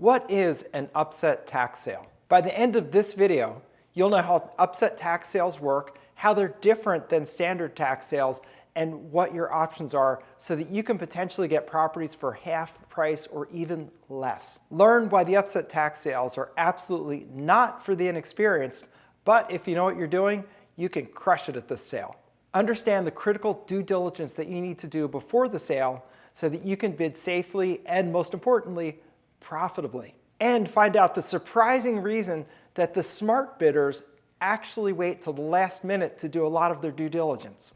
What is an upset tax sale? By the end of this video, you'll know how upset tax sales work, how they're different than standard tax sales, and what your options are so that you can potentially get properties for half price or even less. Learn why the upset tax sales are absolutely not for the inexperienced, but if you know what you're doing, you can crush it at this sale. Understand the critical due diligence that you need to do before the sale so that you can bid safely and, most importantly, profitably. And find out the surprising reason that the smart bidders actually wait till the last minute to do a lot of their due diligence.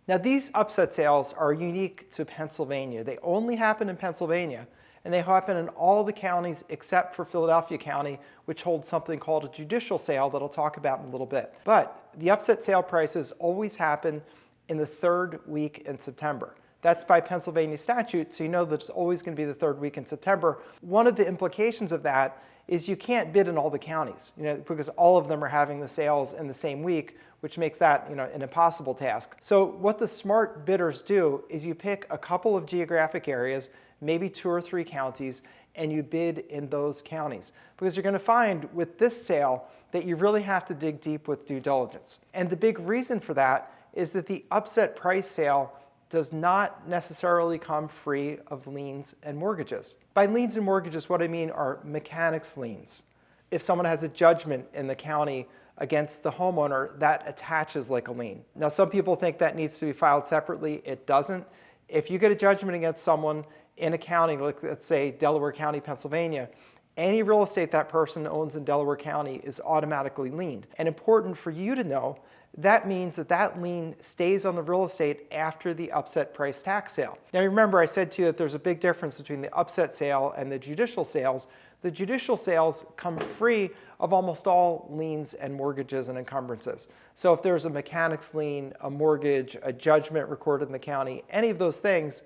Now, these upset sales are unique to Pennsylvania. They only happen in Pennsylvania, and they happen in all the counties except for Philadelphia County, which holds something called a judicial sale that I'll talk about in a little bit. But the upset sale prices always happen in the third week in September. That's by Pennsylvania statute, so you know that it's always going to be the third week in September. One of the implications of that is you can't bid in all the counties, because all of them are having the sales in the same week, which makes that an impossible task. So what the smart bidders do is you pick a couple of geographic areas, maybe 2 or 3 counties, and you bid in those counties. Because you're going to find with this sale that you really have to dig deep with due diligence. And the big reason for that is that the upset price sale does not necessarily come free of liens and mortgages. By liens and mortgages, what I mean are mechanics liens. If someone has a judgment in the county against the homeowner, that attaches like a lien. Now, some people think that needs to be filed separately. It doesn't. If you get a judgment against someone in a county, like let's say Delaware County, Pennsylvania, any real estate that person owns in Delaware County is automatically liened. And important for you to know, that means that that lien stays on the real estate after the upset price tax sale. Now remember, I said to you that there's a big difference between the upset sale and the judicial sales. The judicial sales come free of almost all liens and mortgages and encumbrances. So if there's a mechanics lien, a mortgage, a judgment recorded in the county, any of those things,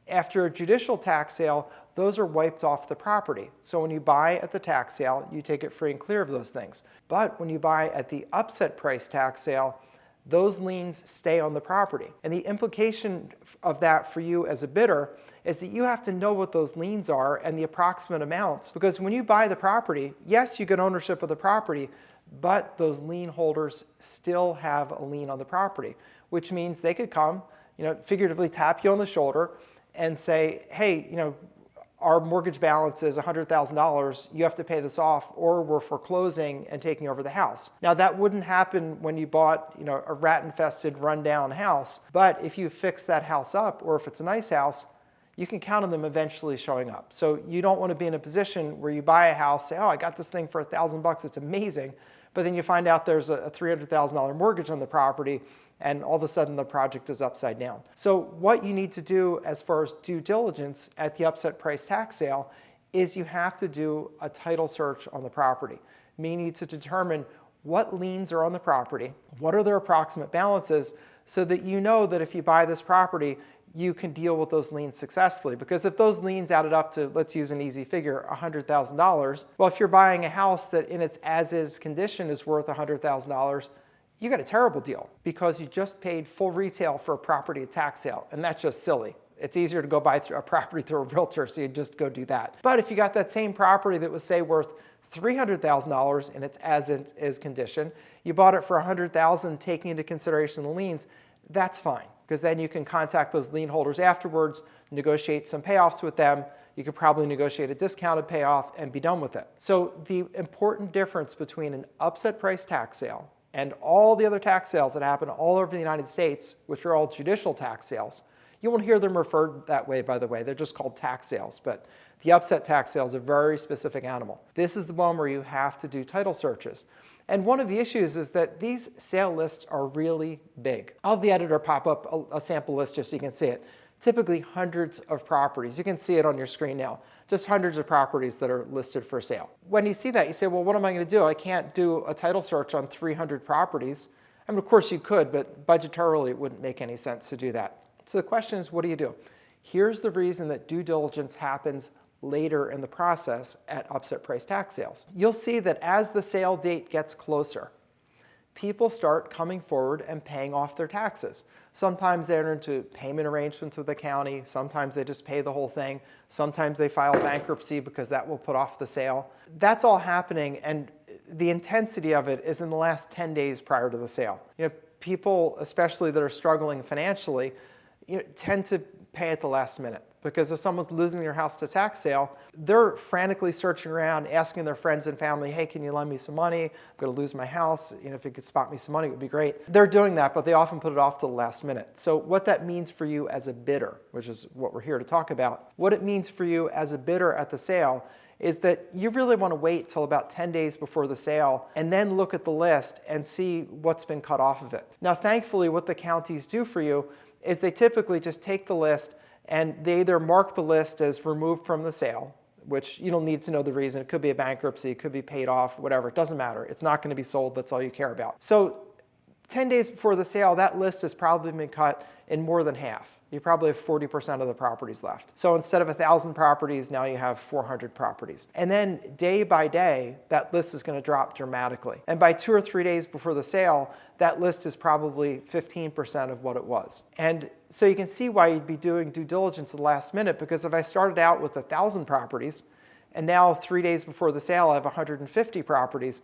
after a judicial tax sale, those are wiped off the property. So when you buy at the tax sale, you take it free and clear of those things. But when you buy at the upset price tax sale, those liens stay on the property. And the implication of that for you as a bidder is that you have to know what those liens are and the approximate amounts. Because when you buy the property, yes, you get ownership of the property, but those lien holders still have a lien on the property, which means they could come, figuratively tap you on the shoulder and say, hey, our mortgage balance is $100,000, you have to pay this off, or we're foreclosing and taking over the house. Now that wouldn't happen when you bought a rat-infested, run-down house, but if you fix that house up, or if it's a nice house, you can count on them eventually showing up. So you don't want to be in a position where you buy a house, say, oh, I got this thing for $1,000, it's amazing, but then you find out there's a $300,000 mortgage on the property, and all of a sudden the project is upside down. So what you need to do as far as due diligence at the upset price tax sale is you have to do a title search on the property, meaning to determine what liens are on the property, what are their approximate balances, so that you know that if you buy this property, you can deal with those liens successfully. Because if those liens added up to, let's use an easy figure, $100,000, well, if you're buying a house that in its as-is condition is worth $100,000, you got a terrible deal because you just paid full retail for a property at tax sale, and that's just silly. It's easier to go buy a property through a realtor, so you just go do that. But if you got that same property that was, say, worth $300,000 in its as-is condition, you bought it for $100,000, taking into consideration the liens, that's fine, because then you can contact those lien holders afterwards, negotiate some payoffs with them. You could probably negotiate a discounted payoff and be done with it. So the important difference between an upset price tax sale and all the other tax sales that happen all over the United States, which are all judicial tax sales. You won't hear them referred that way, by the way. They're just called tax sales. But the upset tax sale is a very specific animal. This is the one where you have to do title searches. And one of the issues is that these sale lists are really big. I'll have the editor pop up a sample list just so you can see it. Typically hundreds of properties. You can see it on your screen now. Just hundreds of properties that are listed for sale. When you see that, you say, well, what am I going to do? I can't do a title search on 300 properties. I mean, of course you could, but budgetarily it wouldn't make any sense to do that. So the question is, what do you do? Here's the reason that due diligence happens later in the process at upset price tax sales. You'll see that as the sale date gets closer, people start coming forward and paying off their taxes. Sometimes they enter into payment arrangements with the county. Sometimes they just pay the whole thing. Sometimes they file bankruptcy because that will put off the sale. That's all happening, and the intensity of it is in the last 10 days prior to the sale. People, especially that are struggling financially, tend to pay at the last minute, because if someone's losing their house to tax sale, they're frantically searching around, asking their friends and family, hey, can you lend me some money? I'm going to lose my house. If you could spot me some money, it would be great. They're doing that, but they often put it off to the last minute. So what that means for you as a bidder, which is what we're here to talk about, what it means for you as a bidder at the sale is that you really want to wait till about 10 days before the sale and then look at the list and see what's been cut off of it. Now, thankfully, what the counties do for you is they typically just take the list and they either mark the list as removed from the sale, which you don't need to know the reason. It could be a bankruptcy, it could be paid off, whatever. It doesn't matter. It's not going to be sold. That's all you care about. So 10 days before the sale, that list has probably been cut in more than half. You probably have 40% of the properties left. So instead of 1,000 properties, now you have 400 properties. And then day by day, that list is going to drop dramatically. And by 2 or 3 days before the sale, that list is probably 15% of what it was. And so you can see why you'd be doing due diligence at the last minute, because if I started out with 1,000 properties, and now 3 days before the sale, I have 150 properties,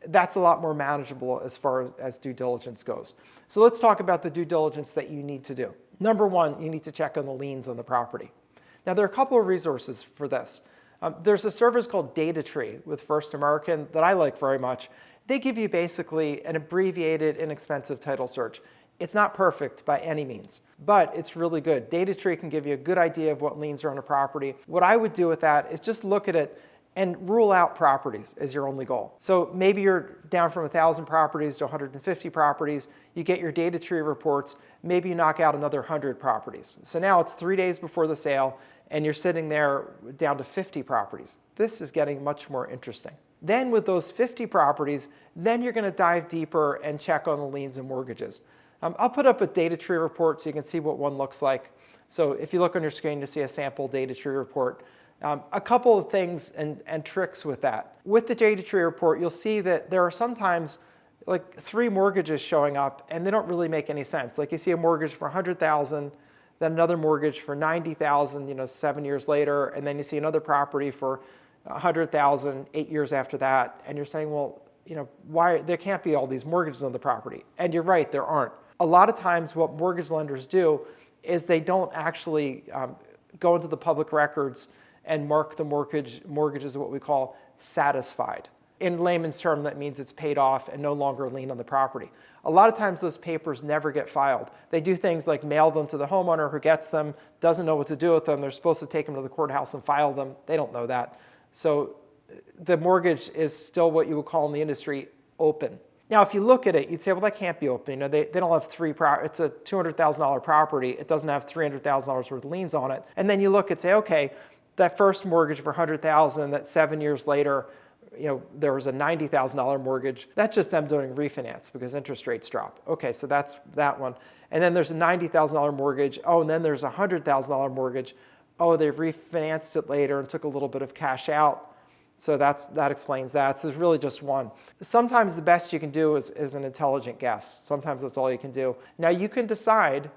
that's a lot more manageable as far as due diligence goes. So let's talk about the due diligence that you need to do. Number one, you need to check on the liens on the property. Now, there are a couple of resources for this. There's a service called DataTree with First American that I like very much. They give you basically an abbreviated, inexpensive title search. It's not perfect by any means, but it's really good. DataTree can give you a good idea of what liens are on a property. What I would do with that is just look at it and rule out properties as your only goal. So maybe you're down from 1,000 properties to 150 properties. You get your DataTree reports. Maybe you knock out another 100 properties. So now it's 3 days before the sale, and you're sitting there down to 50 properties. This is getting much more interesting. Then with those 50 properties, then you're going to dive deeper and check on the liens and mortgages. I'll put up a DataTree report so you can see what one looks like. So if you look on your screen, you'll see a sample DataTree report. A couple of things and tricks with that. With the DataTree report, you'll see that there are sometimes like 3 mortgages showing up, and they don't really make any sense. Like you see a mortgage for $100,000, then another mortgage for $90,000, 7 years later, and then you see another property for $100,000 8 years after that, and you're saying, well, why there can't be all these mortgages on the property? And you're right, there aren't. A lot of times, what mortgage lenders do is they don't actually go into the public records and mark the mortgage as what we call satisfied. In layman's term, that means it's paid off and no longer a lien on the property. A lot of times those papers never get filed. They do things like mail them to the homeowner who gets them, doesn't know what to do with them. They're supposed to take them to the courthouse and file them. They don't know that. So the mortgage is still what you would call in the industry open. Now, if you look at it, you'd say, well, that can't be open. They don't have it's a $200,000 property. It doesn't have $300,000 worth of liens on it. And then you look and say, okay, that first mortgage for $100,000, that 7 years later, there was a $90,000 mortgage. That's just them doing refinance because interest rates drop. Okay, so that's that one. And then there's a $90,000 mortgage. Oh, and then there's a $100,000 mortgage. Oh, they've refinanced it later and took a little bit of cash out. So that explains that. So there's really just one. Sometimes the best you can do is an intelligent guess. Sometimes that's all you can do. Now you can decide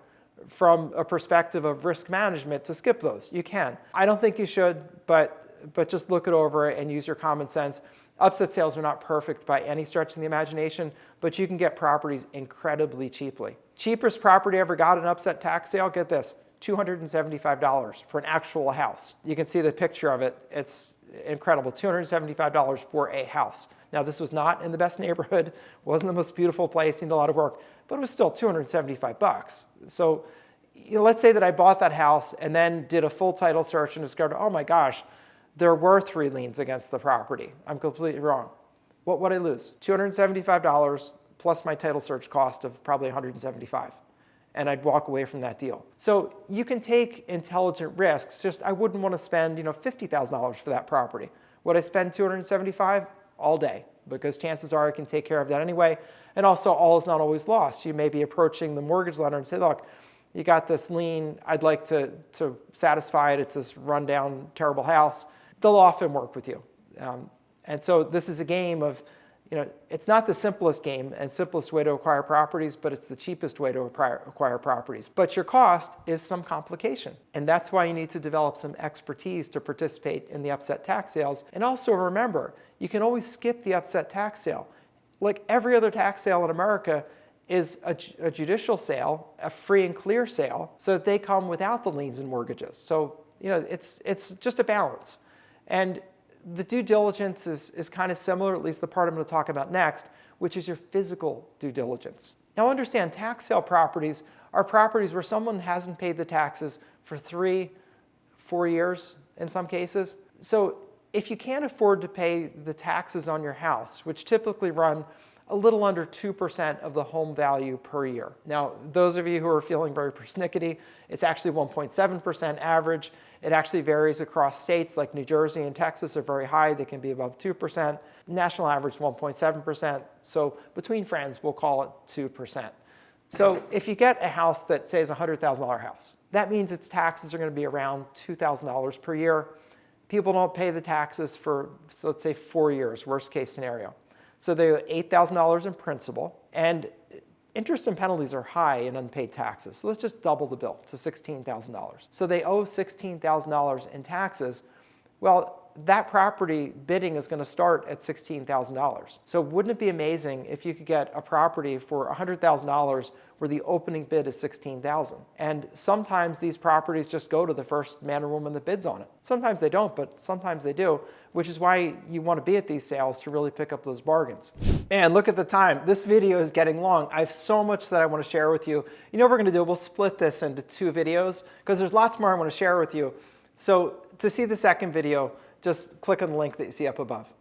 from a perspective of risk management to skip those. You can. I don't think you should, but just look it over and use your common sense. Upset sales are not perfect by any stretch of the imagination, but you can get properties incredibly cheaply. Cheapest property I ever got an upset tax sale, get this, $275 for an actual house. You can see the picture of it. It's incredible, $275 for a house. Now, this was not in the best neighborhood, wasn't the most beautiful place, needed a lot of work, but it was still $275. So, let's say that I bought that house and then did a full title search and discovered, oh my gosh, there were 3 liens against the property. I'm completely wrong. What would I lose? $275 plus my title search cost of probably $175. And I'd walk away from that deal. So you can take intelligent risks. Just I wouldn't want to spend $50,000 for that property. Would I spend $275? All day, because chances are I can take care of that anyway. And also, all is not always lost. You may be approaching the mortgage lender and say, look, you got this lien. I'd like to satisfy it. It's this rundown, terrible house. They'll often work with you. And so this is a game of, it's not the simplest game and simplest way to acquire properties, but it's the cheapest way to acquire properties. But your cost is some complication. And that's why you need to develop some expertise to participate in the upset tax sales. And also remember, you can always skip the upset tax sale. Like every other tax sale in America is a judicial sale, a free and clear sale, so that they come without the liens and mortgages. So, it's just a balance. And the due diligence is kind of similar, at least the part I'm going to talk about next, which is your physical due diligence. Now understand, tax sale properties are properties where someone hasn't paid the taxes for 3-4 years in some cases. So if you can't afford to pay the taxes on your house, which typically run a little under 2% of the home value per year. Now, those of you who are feeling very persnickety, it's actually 1.7% average. It actually varies across states, like New Jersey and Texas are very high. They can be above 2%. National average 1.7%. So between friends, we'll call it 2%. So if you get a house that, say, is a $100,000 house, that means its taxes are going to be around $2,000 per year. People don't pay the taxes for, so let's say, 4 years, worst case scenario. So they owe $8,000 in principal, and interest and penalties are high in unpaid taxes. So let's just double the bill to $16,000. So they owe $16,000 in taxes. Well, that property bidding is going to start at $16,000. So wouldn't it be amazing if you could get a property for $100,000 where the opening bid is $16,000? And sometimes these properties just go to the first man or woman that bids on it. Sometimes they don't, but sometimes they do, which is why you want to be at these sales to really pick up those bargains. And look at the time. This video is getting long. I have so much that I want to share with you. You know what we're going to do? We'll split this into 2 videos because there's lots more I want to share with you. So to see the second video, just click on the link that you see up above.